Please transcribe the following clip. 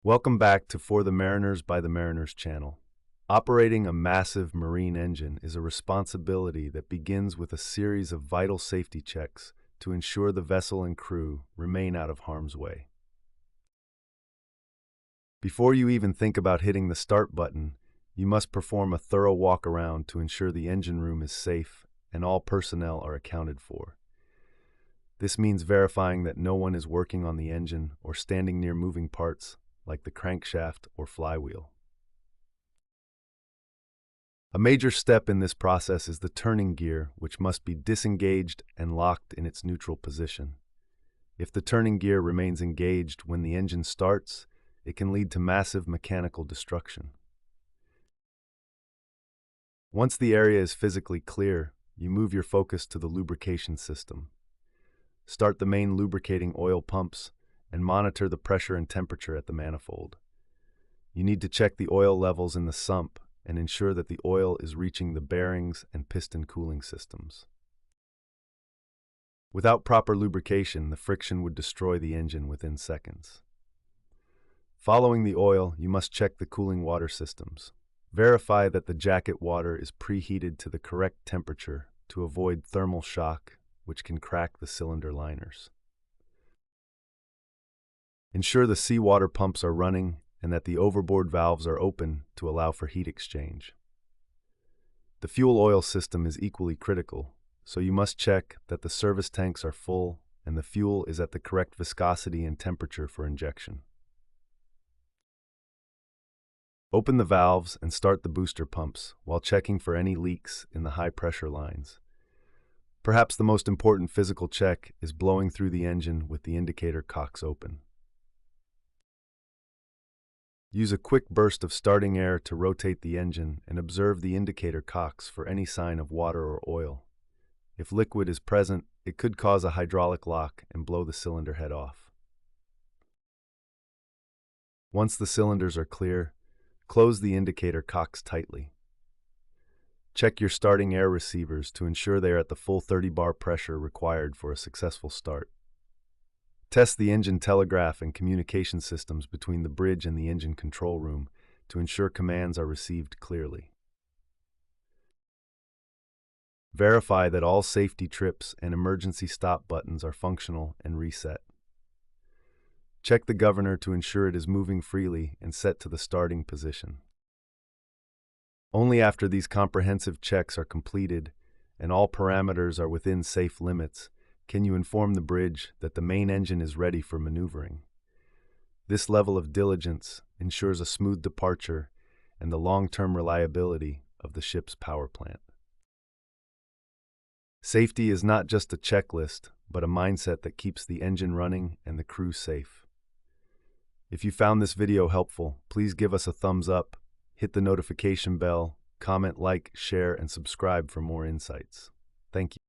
Welcome back to For the Mariners by the Mariners channel. Operating a massive marine engine is a responsibility that begins with a series of vital safety checks to ensure the vessel and crew remain out of harm's way. Before you even think about hitting the start button, you must perform a thorough walk-around to ensure the engine room is safe and all personnel are accounted for. This means verifying that no one is working on the engine or standing near moving parts like the crankshaft or flywheel. A major step in this process is the turning gear, which must be disengaged and locked in its neutral position. If the turning gear remains engaged when the engine starts, it can lead to massive mechanical destruction. Once the area is physically clear, you move your focus to the lubrication system. Start the main lubricating oil pumps and monitor the pressure and temperature at the manifold. You need to check the oil levels in the sump and ensure that the oil is reaching the bearings and piston cooling systems. Without proper lubrication, the friction would destroy the engine within seconds. Following the oil, you must check the cooling water systems. Verify that the jacket water is preheated to the correct temperature to avoid thermal shock, which can crack the cylinder liners. Ensure the seawater pumps are running and that the overboard valves are open to allow for heat exchange. The fuel oil system is equally critical, so you must check that the service tanks are full and the fuel is at the correct viscosity and temperature for injection. Open the valves and start the booster pumps while checking for any leaks in the high-pressure lines. Perhaps the most important physical check is blowing through the engine with the indicator cocks open. Use a quick burst of starting air to rotate the engine and observe the indicator cocks for any sign of water or oil. If liquid is present, it could cause a hydraulic lock and blow the cylinder head off. Once the cylinders are clear, close the indicator cocks tightly. Check your starting air receivers to ensure they are at the full 30 bar pressure required for a successful start. Test the engine telegraph and communication systems between the bridge and the engine control room to ensure commands are received clearly. Verify that all safety trips and emergency stop buttons are functional and reset. Check the governor to ensure it is moving freely and set to the starting position. Only after these comprehensive checks are completed and all parameters are within safe limits can you inform the bridge that the main engine is ready for maneuvering. This level of diligence ensures a smooth departure and the long-term reliability of the ship's power plant. Safety is not just a checklist, but a mindset that keeps the engine running and the crew safe. If you found this video helpful, please give us a thumbs up, hit the notification bell, comment, like, share, and subscribe for more insights. Thank you.